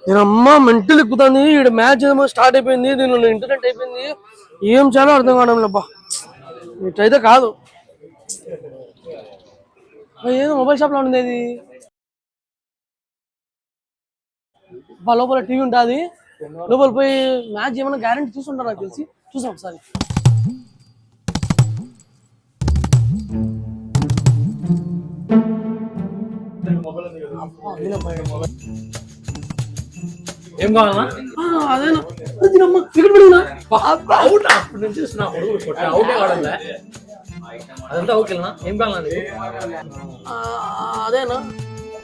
నేను అమ్మ మెంటల్ ఎక్కుతుంది. ఇక్కడ మ్యాచ్ ఏమో స్టార్ట్ అయిపోయింది, దీనిలో ఇంటర్నెట్ అయిపోయింది, ఏం చాలా అర్థం కావడం లేబ్బా. ఇట్లయితే కాదు. ఏదో మొబైల్ షాప్లో ఉంది ఇది. లోపల టీవీ ఉంటుంది, లోపల పోయి మ్యాచ్ ఏమైనా గ్యారెంటీ చూసుంటారు నాకు తెలిసి. చూసాం ఒకసారి. ఏం కావాలన్నా? అదేనా క్రికెట్ పడినా అవుట్ అప్పటి నుంచి అవుటే కావడంలే. అదంతా ఓకేనా? ఏం కావాలన్నా? అదేనా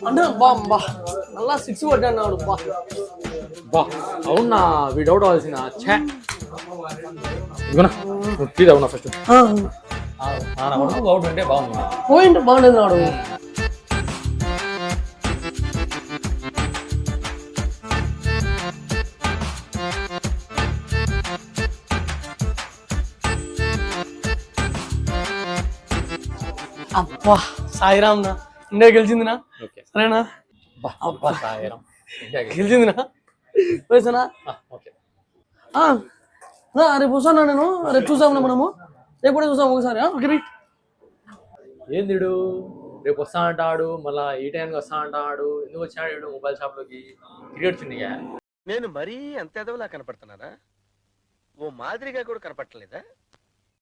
అంటే బా నల్లా 6 కొట్టాడు బా. అవునా? వీడు అవుట్ అవ్వాల్సిన టీ అవునా ఫస్ట్ అవుట్ అంటే బాగుంది. పోయింట్ బాగుండేది నాడు. అబ్బా సాయిరామ్ నా ఇండియా గెలిచిందినా. సరేనా? గెలిచిందినా వేసానా? రేపు వస్తాను నేను. రేపు చూసాము మనము, రేపు కూడా చూసాము ఒకసారి. ఓకే ఏంది రేపు వస్తా అంటాడు, మళ్ళా ఈ టైంకి వస్తా అంటాడు. ఎందుకు వచ్చాడు మొబైల్ షాప్ లోకి? క్రికెట్ చిన్నగా. నేను మరీ అంత ఎదవలా కనపడుతున్నారా? ఓ మాదిరిగా కూడా కనపడలేదా?